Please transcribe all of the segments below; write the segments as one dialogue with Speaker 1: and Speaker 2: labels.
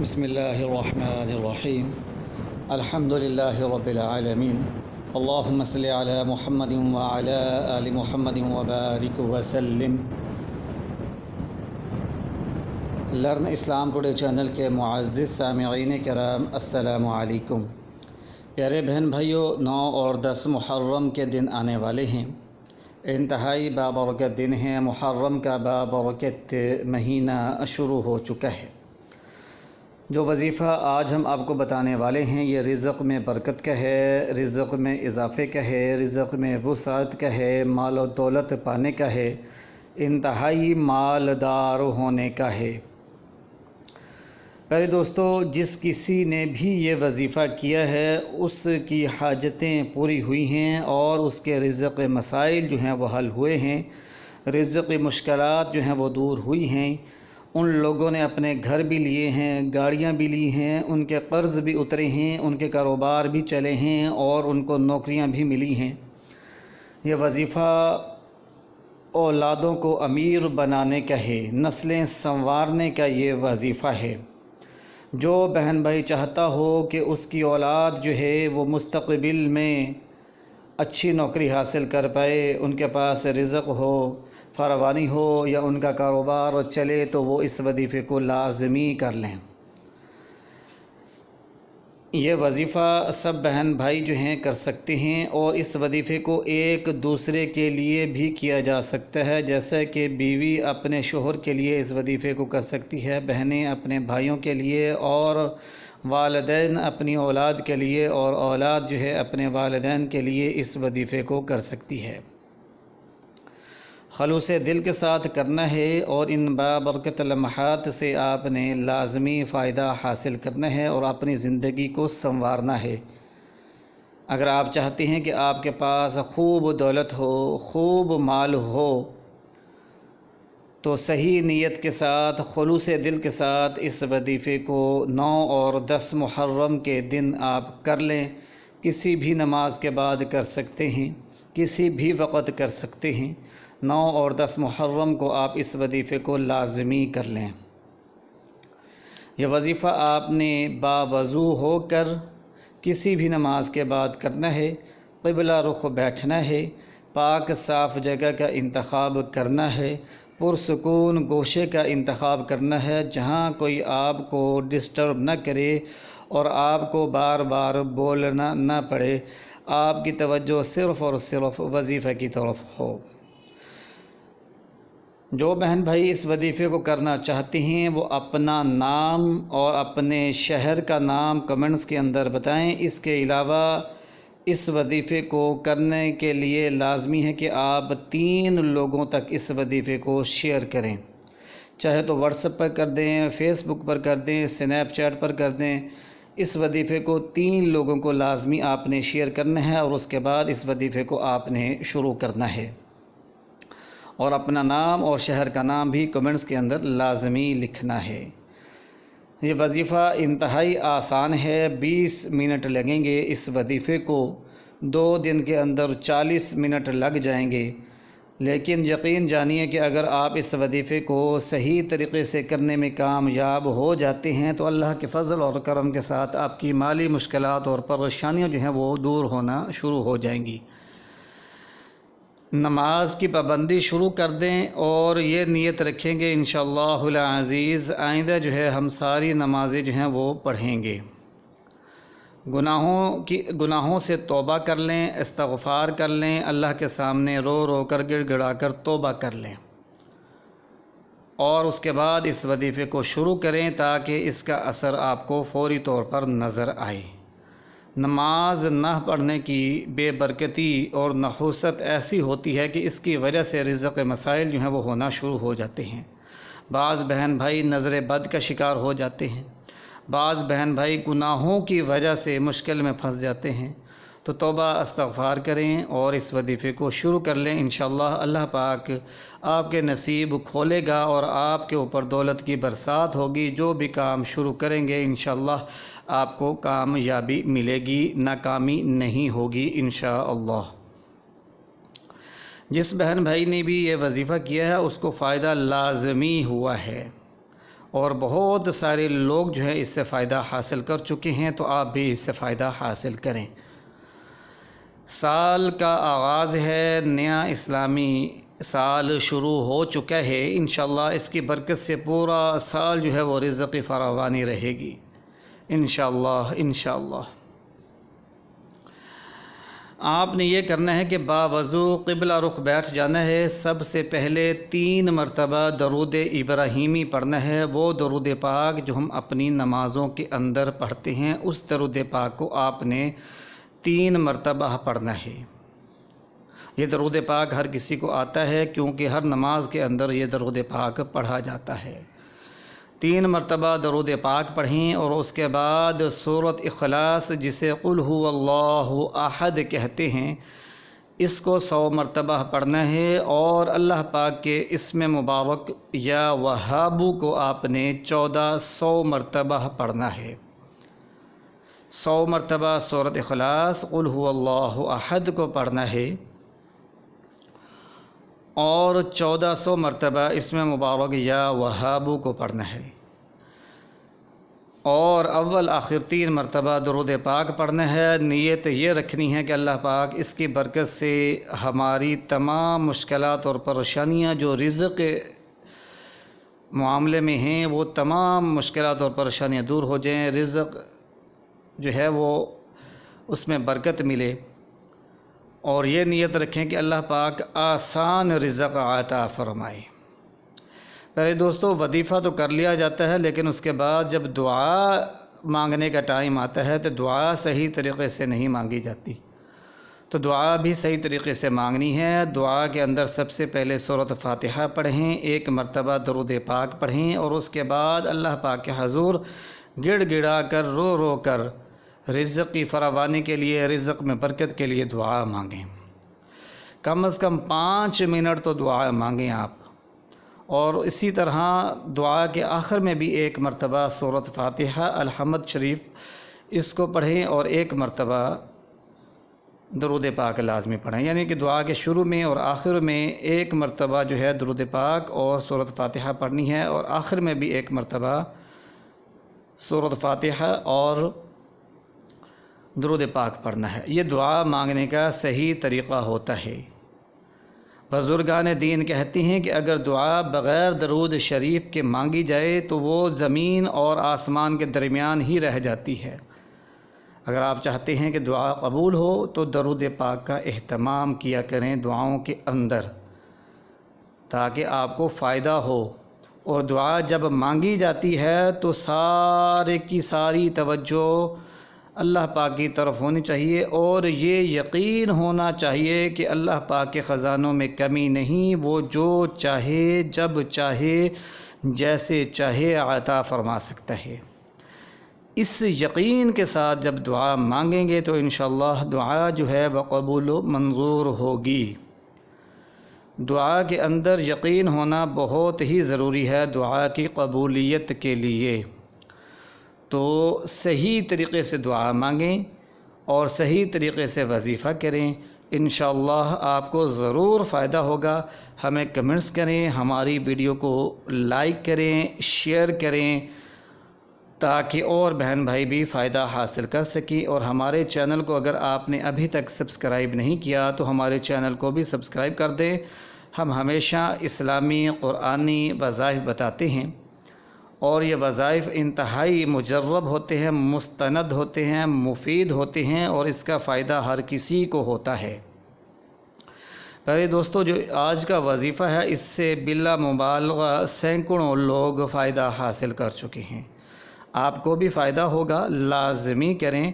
Speaker 1: بسم اللہ الرحمن الرحیم الحمد للہ رب العالمین اللہم صلی علی محمد وعلی آل محمد وبارک وسلم۔ لرن اسلام ٹوڈے چینل کے معزز سامعین کرام، السلام علیکم۔ پیارے بہن بھائیوں، 9 اور 10 محرم کے دن آنے والے ہیں۔ انتہائی بابرکت دن ہے۔ محرم کا بابرکت مہینہ شروع ہو چکا ہے۔ جو وظیفہ آج ہم آپ کو بتانے والے ہیں یہ رزق میں برکت کا ہے، رزق میں اضافے کا ہے، رزق میں وسعت کا ہے، مال و دولت پانے کا ہے، انتہائی مالدار ہونے کا ہے۔ پیارے دوستو، جس کسی نے بھی یہ وظیفہ کیا ہے اس کی حاجتیں پوری ہوئی ہیں اور اس کے رزق مسائل جو ہیں وہ حل ہوئے ہیں، رزق مشکلات جو ہیں وہ دور ہوئی ہیں۔ ان لوگوں نے اپنے گھر بھی لیے ہیں، گاڑیاں بھی لی ہیں، ان کے قرض بھی اترے ہیں، ان کے کاروبار بھی چلے ہیں اور ان کو نوکریاں بھی ملی ہیں۔ یہ وظیفہ اولادوں کو امیر بنانے کا ہے، نسلیں سنوارنے کا یہ وظیفہ ہے۔ جو بہن بھائی چاہتا ہو کہ اس کی اولاد جو ہے وہ مستقبل میں اچھی نوکری حاصل کر پائے، ان کے پاس رزق ہو، فراوانی ہو یا ان کا کاروبار چلے، تو وہ اس وظیفے کو لازمی کر لیں۔ یہ وظیفہ سب بہن بھائی جو ہیں کر سکتے ہیں اور اس وظیفے کو ایک دوسرے کے لیے بھی کیا جا سکتا ہے، جیسا کہ بیوی اپنے شوہر کے لیے اس وظیفے کو کر سکتی ہے، بہنیں اپنے بھائیوں کے لیے، اور والدین اپنی اولاد کے لیے، اور اولاد جو ہے اپنے والدین کے لیے اس وظیفے کو کر سکتی ہے۔ خلوص دل کے ساتھ کرنا ہے اور ان بابرکت لمحات سے آپ نے لازمی فائدہ حاصل کرنا ہے اور اپنی زندگی کو سنوارنا ہے۔ اگر آپ چاہتے ہیں کہ آپ کے پاس خوب دولت ہو، خوب مال ہو، تو صحیح نیت کے ساتھ، خلوص دل کے ساتھ اس وظیفے کو 9 اور 10 محرم کے دن آپ کر لیں۔ کسی بھی نماز کے بعد کر سکتے ہیں، کسی بھی وقت کر سکتے ہیں۔ 9 اور 10 محرم کو آپ اس وظیفے کو لازمی کر لیں۔ یہ وظیفہ آپ نے باوضو ہو کر کسی بھی نماز کے بعد کرنا ہے، قبلہ رخ بیٹھنا ہے، پاک صاف جگہ کا انتخاب کرنا ہے، پرسکون گوشے کا انتخاب کرنا ہے جہاں کوئی آپ کو ڈسٹرب نہ کرے اور آپ کو بار بار بولنا نہ پڑے، آپ کی توجہ صرف اور صرف وظیفے کی طرف ہو۔ جو بہن بھائی اس وظیفے کو کرنا چاہتے ہیں وہ اپنا نام اور اپنے شہر کا نام کمنٹس کے اندر بتائیں۔ اس کے علاوہ اس وظیفے کو کرنے کے لیے لازمی ہے کہ آپ 3 لوگوں تک اس وظیفے کو شیئر کریں، چاہے تو واٹس ایپ پر کر دیں، فیس بک پر کر دیں، اسنیپ چیٹ پر کر دیں۔ اس وظیفے کو 3 لوگوں کو لازمی آپ نے شیئر کرنا ہے اور اس کے بعد اس وظیفے کو آپ نے شروع کرنا ہے، اور اپنا نام اور شہر کا نام بھی کمنٹس کے اندر لازمی لکھنا ہے۔ یہ وظیفہ انتہائی آسان ہے، 20 منٹ لگیں گے۔ اس وظیفے کو 2 دن کے اندر 40 منٹ لگ جائیں گے، لیکن یقین جانیے کہ اگر آپ اس وظیفے کو صحیح طریقے سے کرنے میں کامیاب ہو جاتے ہیں تو اللہ کے فضل اور کرم کے ساتھ آپ کی مالی مشکلات اور پریشانیاں جو ہیں وہ دور ہونا شروع ہو جائیں گی۔ نماز کی پابندی شروع کر دیں اور یہ نیت رکھیں گے انشاءاللہ العزیز آئندہ جو ہے ہم ساری نمازیں جو ہیں وہ پڑھیں گے۔ گناہوں سے توبہ کر لیں، استغفار کر لیں، اللہ کے سامنے رو رو کر گڑ گڑا کر توبہ کر لیں، اور اس کے بعد اس وظیفے کو شروع کریں تاکہ اس کا اثر آپ کو فوری طور پر نظر آئے۔ نماز نہ پڑھنے کی بے برکتی اور نحوست ایسی ہوتی ہے کہ اس کی وجہ سے رزق مسائل جو ہیں وہ ہونا شروع ہو جاتے ہیں۔ بعض بہن بھائی نظر بد کا شکار ہو جاتے ہیں، بعض بہن بھائی گناہوں کی وجہ سے مشکل میں پھنس جاتے ہیں۔ تو توبہ استغفار کریں اور اس وظیفے کو شروع کر لیں۔ انشاءاللہ اللہ پاک آپ کے نصیب کھولے گا اور آپ کے اوپر دولت کی برسات ہوگی۔ جو بھی کام شروع کریں گے انشاءاللہ آپ کو کامیابی ملے گی، ناکامی نہیں ہوگی انشاءاللہ۔ جس بہن بھائی نے بھی یہ وظیفہ کیا ہے اس کو فائدہ لازمی ہوا ہے، اور بہت سارے لوگ جو ہے اس سے فائدہ حاصل کر چکے ہیں، تو آپ بھی اس سے فائدہ حاصل کریں۔ سال کا آغاز ہے، نیا اسلامی سال شروع ہو چکا ہے، انشاءاللہ اس کی برکت سے پورا سال جو ہے وہ رزق کی فراوانی رہے گی انشاءاللہ۔ آپ نے یہ کرنا ہے کہ باوضو قبلہ رخ بیٹھ جانا ہے۔ سب سے پہلے 3 مرتبہ درود ابراہیمی پڑھنا ہے، وہ درود پاک جو ہم اپنی نمازوں کے اندر پڑھتے ہیں، اس درود پاک کو آپ نے 3 مرتبہ پڑھنا ہے۔ یہ درود پاک ہر کسی کو آتا ہے، کیونکہ ہر نماز کے اندر یہ درود پاک پڑھا جاتا ہے۔ 3 مرتبہ درود پاک پڑھیں، اور اس کے بعد سورۃ اخلاص جسے قل هو اللہ احد کہتے ہیں، اس کو 100 مرتبہ پڑھنا ہے، اور اللہ پاک کے اسم مبارک یا وہابو کو آپ نے 1400 مرتبہ پڑھنا ہے۔ 100 مرتبہ سورۃ اخلاص قل هو اللہ احد کو پڑھنا ہے، اور 1400 مرتبہ اسم مبارک یا وہابو کو پڑھنا ہے، اور اول آخر 3 مرتبہ درود پاک پڑھنا ہے۔ نیت یہ رکھنی ہے کہ اللہ پاک اس کی برکت سے ہماری تمام مشکلات اور پریشانیاں جو رزق معاملے میں ہیں، وہ تمام مشکلات اور پریشانیاں دور ہو جائیں، رزق جو ہے وہ اس میں برکت ملے، اور یہ نیت رکھیں کہ اللہ پاک آسان رزق عطا فرمائے۔ پہلے دوستو وظیفہ تو کر لیا جاتا ہے، لیکن اس کے بعد جب دعا مانگنے کا ٹائم آتا ہے تو دعا صحیح طریقے سے نہیں مانگی جاتی، تو دعا بھی صحیح طریقے سے مانگنی ہے۔ دعا کے اندر سب سے پہلے سورۃ فاتحہ پڑھیں، 1 مرتبہ درود پاک پڑھیں، اور اس کے بعد اللہ پاک کے حضور گڑ گڑا کر رو رو کر رزق کی فراوانی کے لیے، رزق میں برکت کے لیے دعا مانگیں۔ کم از کم 5 منٹ تو دعا مانگیں آپ، اور اسی طرح دعا کے آخر میں بھی 1 مرتبہ سورۃ فاتحہ الحمد شریف اس کو پڑھیں، اور 1 مرتبہ درود پاک لازمی پڑھیں، یعنی کہ دعا کے شروع میں اور آخر میں 1 مرتبہ جو ہے درود پاک اور سورۃ فاتحہ پڑھنی ہے، اور آخر میں بھی 1 مرتبہ سورۃ فاتحہ اور درود پاک پڑھنا ہے۔ یہ دعا مانگنے کا صحیح طریقہ ہوتا ہے۔ بزرگان دین کہتی ہیں کہ اگر دعا بغیر درود شریف کے مانگی جائے تو وہ زمین اور آسمان کے درمیان ہی رہ جاتی ہے۔ اگر آپ چاہتے ہیں کہ دعا قبول ہو تو درود پاک کا اہتمام کیا کریں دعاؤں کے اندر، تاکہ آپ کو فائدہ ہو، اور دعا جب مانگی جاتی ہے تو سارے کی ساری توجہ اللہ پاک کی طرف ہونی چاہیے، اور یہ یقین ہونا چاہیے کہ اللہ پاک کے خزانوں میں کمی نہیں، وہ جو چاہے جب چاہے جیسے چاہے عطا فرما سکتا ہے۔ اس یقین کے ساتھ جب دعا مانگیں گے تو انشاءاللہ دعا جو ہے وہ قبول و منظور ہوگی۔ دعا کے اندر یقین ہونا بہت ہی ضروری ہے دعا کی قبولیت کے لیے، تو صحیح طریقے سے دعا مانگیں اور صحیح طریقے سے وظیفہ کریں، انشاءاللہ آپ کو ضرور فائدہ ہوگا۔ ہمیں کمنٹس کریں، ہماری ویڈیو کو لائک کریں، شیئر کریں، تاکہ اور بہن بھائی بھی فائدہ حاصل کر سکیں، اور ہمارے چینل کو اگر آپ نے ابھی تک سبسکرائب نہیں کیا تو ہمارے چینل کو بھی سبسکرائب کر دیں۔ ہم ہمیشہ اسلامی قرآنی وظائف بتاتے ہیں، اور یہ وظائف انتہائی مجرب ہوتے ہیں، مستند ہوتے ہیں، مفید ہوتے ہیں، اور اس کا فائدہ ہر کسی کو ہوتا ہے۔ پہلے دوستو جو آج کا وظیفہ ہے، اس سے بلا مبالغہ سینکڑوں لوگ فائدہ حاصل کر چکے ہیں۔ آپ کو بھی فائدہ ہوگا، لازمی کریں،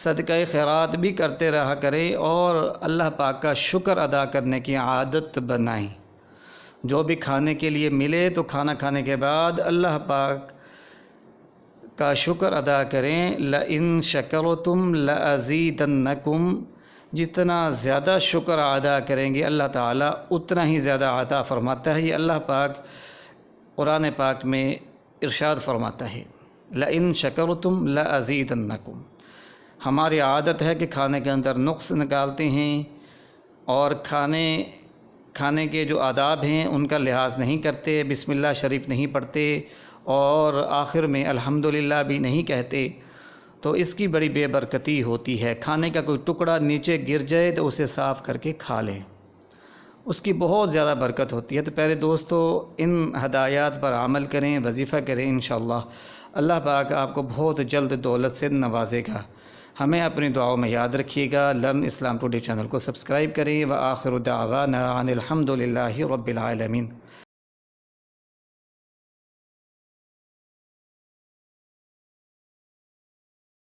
Speaker 1: صدقہ خیرات بھی کرتے رہا کریں، اور اللہ پاک کا شکر ادا کرنے کی عادت بنائیں۔ جو بھی کھانے کے لیے ملے تو کھانا کھانے کے بعد اللہ پاک کا شکر ادا کریں۔ لَإِن شَكَرْتُمْ لَأَزِيدَنَّكُمْ، جتنا زیادہ شکر ادا کریں گے اللہ تعالیٰ اتنا ہی زیادہ عطا فرماتا ہے۔ یہ اللہ پاک قرآن پاک میں ارشاد فرماتا ہے، لَإِن شَكَرْتُمْ لَأَزِيدَنَّكُمْ۔ ہماری عادت ہے کہ کھانے کے اندر نقص نکالتے ہیں، اور کھانے کے جو آداب ہیں ان کا لحاظ نہیں کرتے، بسم اللہ شریف نہیں پڑھتے، اور آخر میں الحمدللہ بھی نہیں کہتے تو اس کی بڑی بے برکتی ہوتی ہے۔ کھانے کا کوئی ٹکڑا نیچے گر جائے تو اسے صاف کر کے کھا لیں، اس کی بہت زیادہ برکت ہوتی ہے۔ تو پیارے دوستو، ان ہدایات پر عمل کریں، وظیفہ کریں، انشاءاللہ اللہ پاک آپ کو بہت جلد دولت سے نوازے گا۔ ہمیں اپنی دعاؤں میں یاد رکھیے گا۔ لرن اسلام ٹوڈے چینل کو سبسکرائب کریں۔ وآخر دعوانا ان الحمدللہ رب العالمین۔